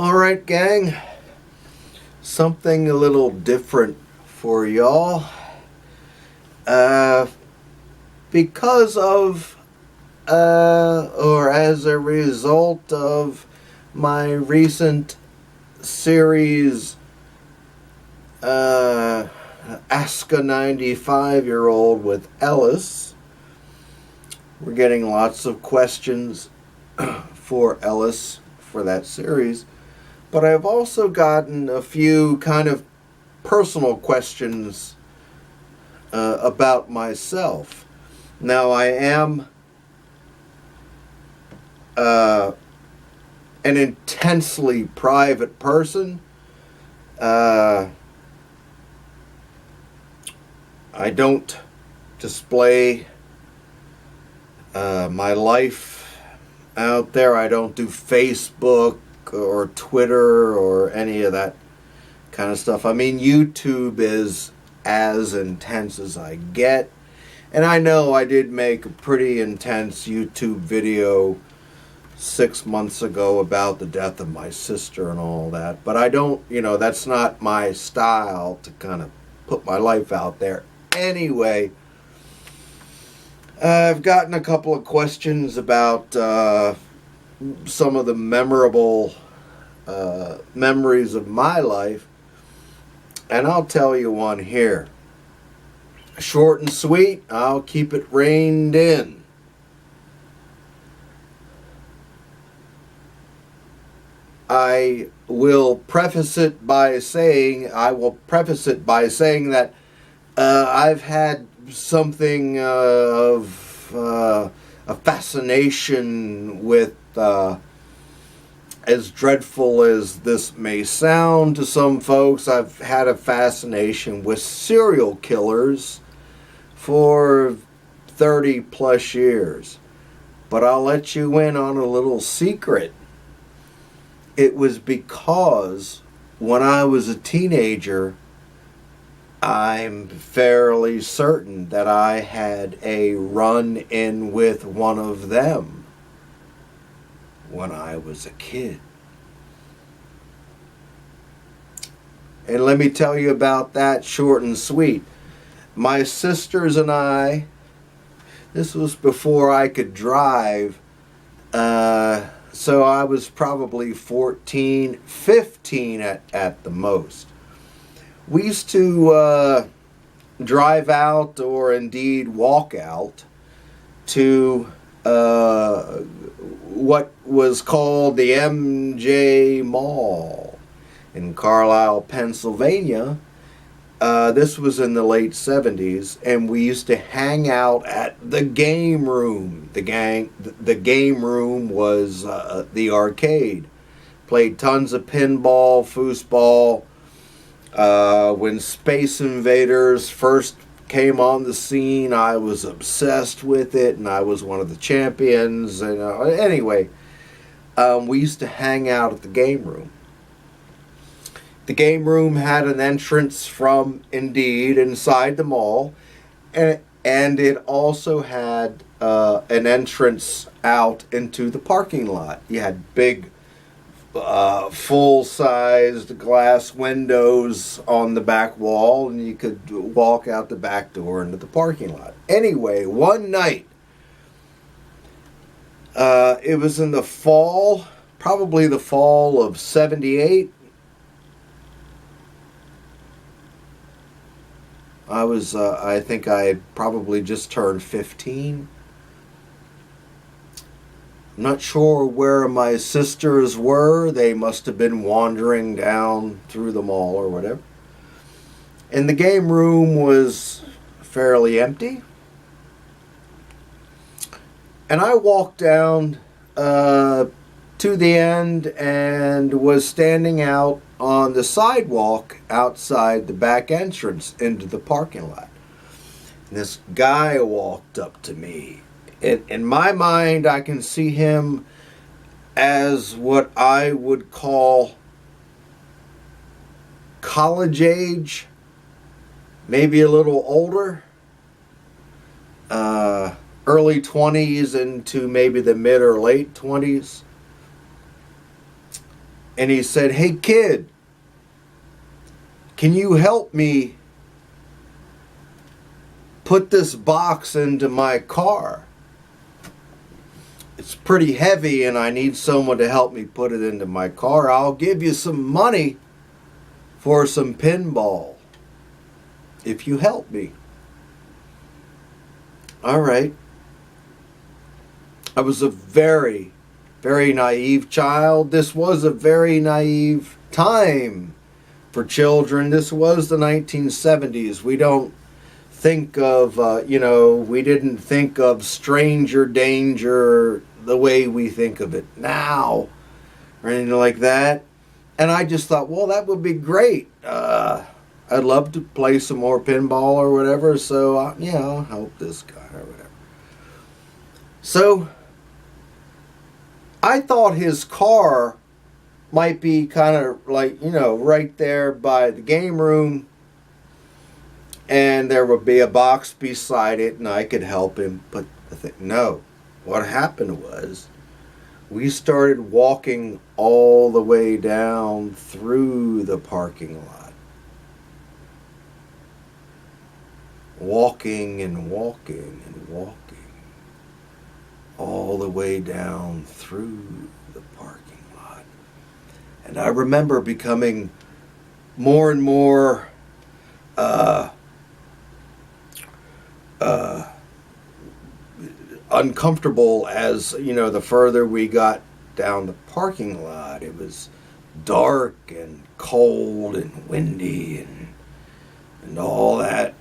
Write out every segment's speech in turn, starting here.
Alright, gang. Something a little different for y'all. Because of, or as a result of my recent series, Ask a 95-year-old with Ellis, we're getting lots of questions for Ellis for that series. But I've also gotten a few kind of personal questions about myself. Now, I am an intensely private person. I don't display my life out there. I don't do Facebook or Twitter or any of that kind of stuff. I mean, YouTube is as intense as I get. And I know I did make a pretty intense YouTube video 6 months ago about the death of my sister and all that. But I don't, that's not my style to kind of put my life out there. Anyway, I've gotten a couple of questions about some of the memorable memories of my life, and I'll tell you one here. Short and sweet, I'll keep it reined in. I will preface it by saying that I've had something of a fascination with, as dreadful as this may sound to some folks, I've had a fascination with serial killers for 30 plus years. But I'll let you in on a little secret. It was because when I was a teenager, I'm fairly certain that I had a run-in with one of them when I was a kid. And let me tell you about that short and sweet. My sisters and I, this was before I could drive, so I was probably 14, 15 at the most. We used to drive out, or indeed walk out, to what was called the MJ Mall in Carlisle, Pennsylvania. This was in the late 70s, and we used to hang out at the game room. The game room was the arcade. Played tons of pinball, foosball. When Space Invaders first came on the scene, I was obsessed with it, and I was one of the champions. And anyway, we used to hang out at the game room. The game room had an entrance from, indeed, inside the mall, and it also had an entrance out into the parking lot. You had big, full-sized glass windows on the back wall, and you could walk out the back door into the parking lot. Anyway, one night, it was in the fall, probably the fall of 78. I think I had probably just turned 15. I'm not sure where my sisters were. They must have been wandering down through the mall or whatever. And the game room was fairly empty. And I walked down to the end and was standing out on the sidewalk outside the back entrance into the parking lot. And this guy walked up to me. In my mind, I can see him as what I would call college age, maybe a little older, early 20s into maybe the mid or late 20s. And he said, "Hey kid, can you help me put this box into my car? It's pretty heavy and I need someone to help me put it into my car. I'll give you some money for some pinball if you help me." All right. I was a very, very naive child. This was a very naive time for children. This was the 1970s. We don't think of, we didn't think of stranger danger the way we think of it now or anything like that. And I just thought, well, that would be great. I'd love to play some more pinball or whatever, so, I'll help this guy or whatever. So, I thought his car might be kind of like, right there by the game room, and there would be a box beside it, and I could help him. But no. What happened was, we started walking all the way down through the parking lot. Walking and walking and walking. All the way down through the parking lot. And I remember becoming more and more uncomfortable as, the further we got down the parking lot. It was dark and cold and windy and all that.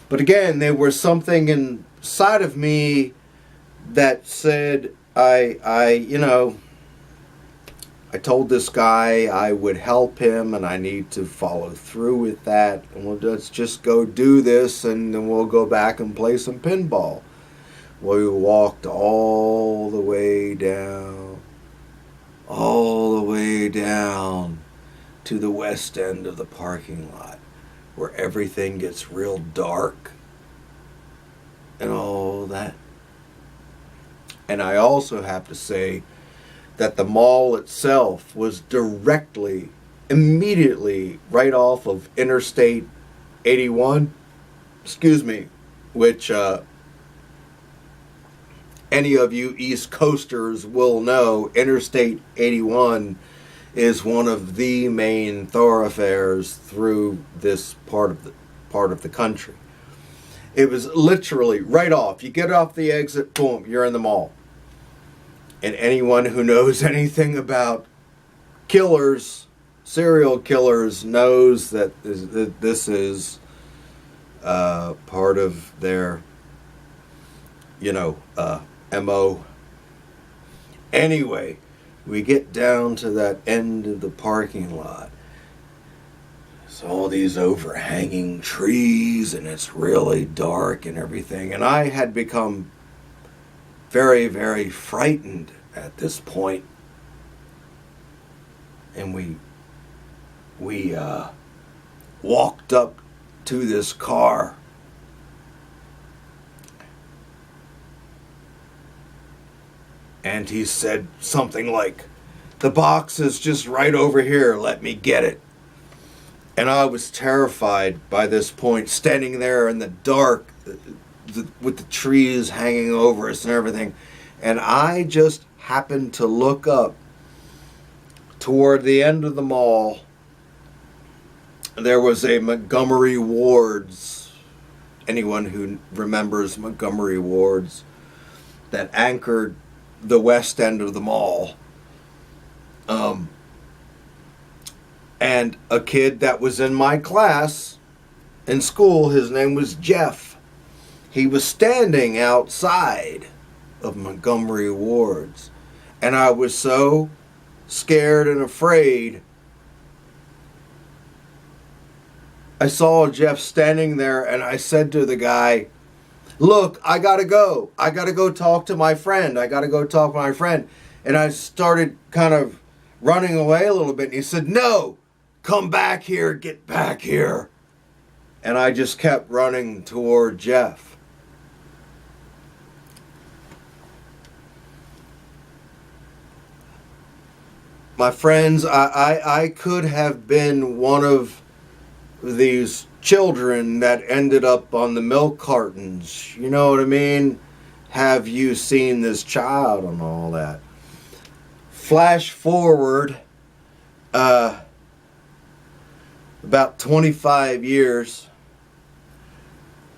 But again, there was something inside of me that said, I told this guy I would help him and I need to follow through with that. And let's just go do this and then we'll go back and play some pinball. We walked all the way down to the west end of the parking lot, where everything gets real dark and all that. And I also have to say that the mall itself was immediately right off of Interstate 81, which any of you East Coasters will know. Interstate 81 is one of the main thoroughfares through this part of the country. It was literally right off. You get off the exit, boom, you're in the mall. And anyone who knows anything about killers, serial killers, knows that this is part of their, MO. Anyway, we get down to that end of the parking lot. There's all these overhanging trees, and it's really dark and everything. And I had become very, very frightened at this point. And we walked up to this car. And he said something like, "The box is just right over here, let me get it." And I was terrified by this point, standing there in the dark with the trees hanging over us and everything. And I just happened to look up toward the end of the mall. There was a Montgomery Ward's, anyone who remembers Montgomery Ward's, that anchored the west end of the mall. And a kid that was in my class in school, his name was Jeff. He was standing outside of Montgomery Ward's. And I was so scared and afraid. I saw Jeff standing there and I said to the guy, "Look, I gotta go. I gotta go talk to my friend. And I started kind of running away a little bit. And he said, "No, come back here, get back here." And I just kept running toward Jeff. my friends, I could have been one of these children that ended up on the milk cartons. You know what I mean? Have you seen this child and all that? Flash forward about 25 years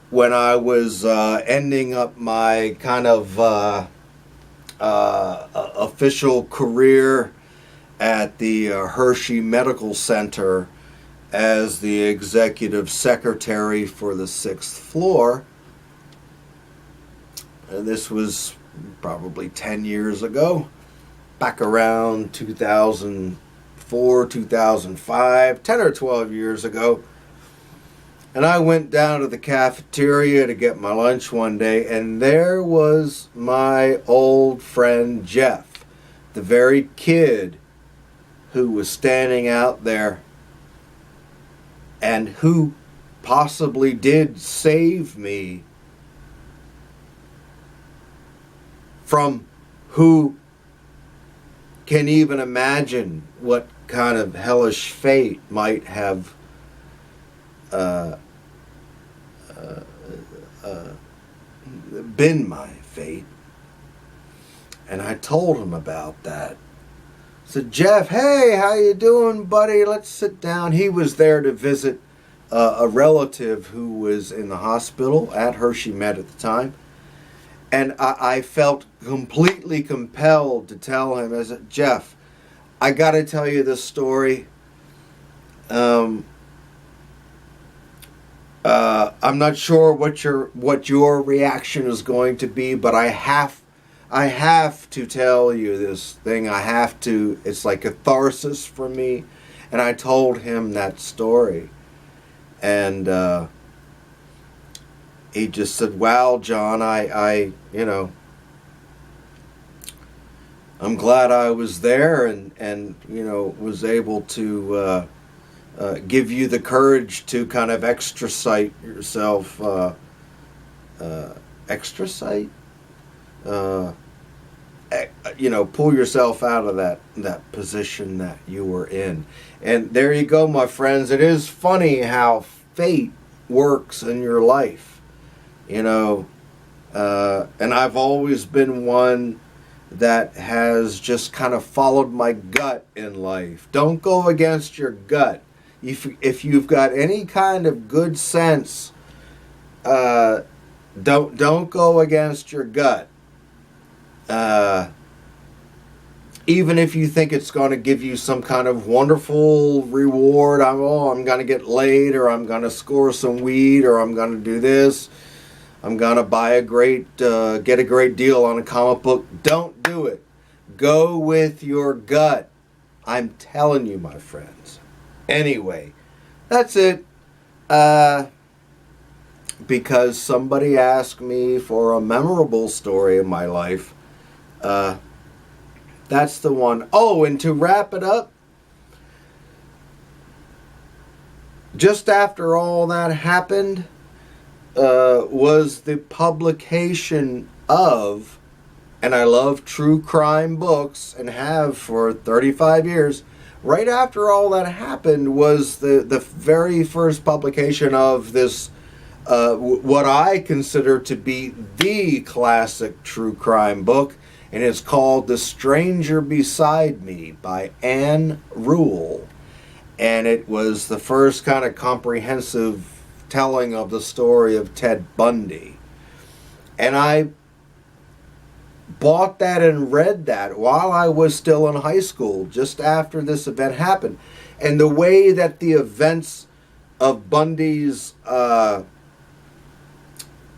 when I was ending up my kind of official career at the Hershey Medical Center as the executive secretary for the 6th floor. And this was probably 10 years ago, back around 2004, 2005, 10 or 12 years ago. And I went down to the cafeteria to get my lunch one day, and there was my old friend Jeff, the very kid who was standing out there and who possibly did save me from who can even imagine what kind of hellish fate might have been my fate. And I told him about that. I said, Jeff, hey, how you doing, buddy? Let's sit down. He was there to visit a relative who was in the hospital at Hershey Med at the time. And I felt completely compelled to tell him, I said, Jeff, I got to tell you this story. I'm not sure what your reaction is going to be, but I have to tell you this thing. It's like catharsis for me. And I told him that story. And he just said, wow, John, I'm glad I was there and was able to give you the courage to kind of extricate yourself, pull yourself out of that position that you were in. And there you go, my friends. It is funny how fate works in your life, and I've always been one that has just kind of followed my gut in life. Don't go against your gut. If you've got any kind of good sense, don't go against your gut. Even if you think it's going to give you some kind of wonderful reward, I'm going to get laid, or I'm going to score some weed, or I'm going to do this, I'm going to buy get a great deal on a comic book. Don't do it. Go with your gut. I'm telling you, my friends. Anyway, that's it. Because somebody asked me for a memorable story in my life. That's the one. Oh, and to wrap it up, just after all that happened, was the publication of, and I love true crime books and have for 35 years, right after all that happened was the very first publication of this, what I consider to be the classic true crime book, and it's called The Stranger Beside Me by Ann Rule. And it was the first kind of comprehensive telling of the story of Ted Bundy. And I bought that and read that while I was still in high school, just after this event happened. And the way that the events of Bundy's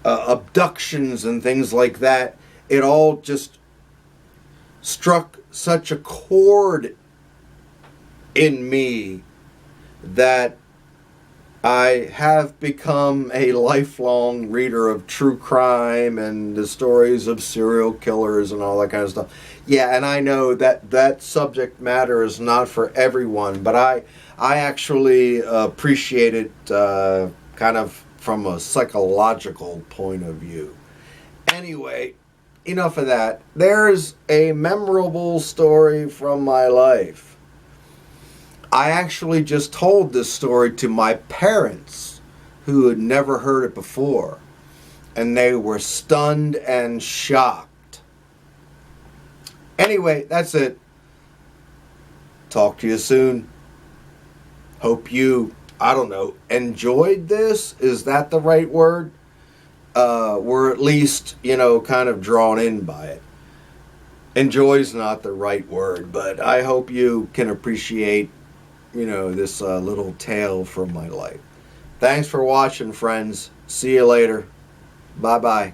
abductions and things like that, it all just struck such a chord in me that I have become a lifelong reader of true crime and the stories of serial killers and all that kind of stuff. Yeah, and I know that subject matter is not for everyone, but I actually appreciate it kind of from a psychological point of view. Anyway, enough of that. There's a memorable story from my life. I actually just told this story to my parents who had never heard it before, and they were stunned and shocked. Anyway, that's it. Talk to you soon. Hope you, I don't know, enjoyed this? Is that the right word? We're at least, kind of drawn in by it. Enjoy's not the right word, but I hope you can appreciate, this little tale from my life. Thanks for watching, friends. See you later. Bye-bye.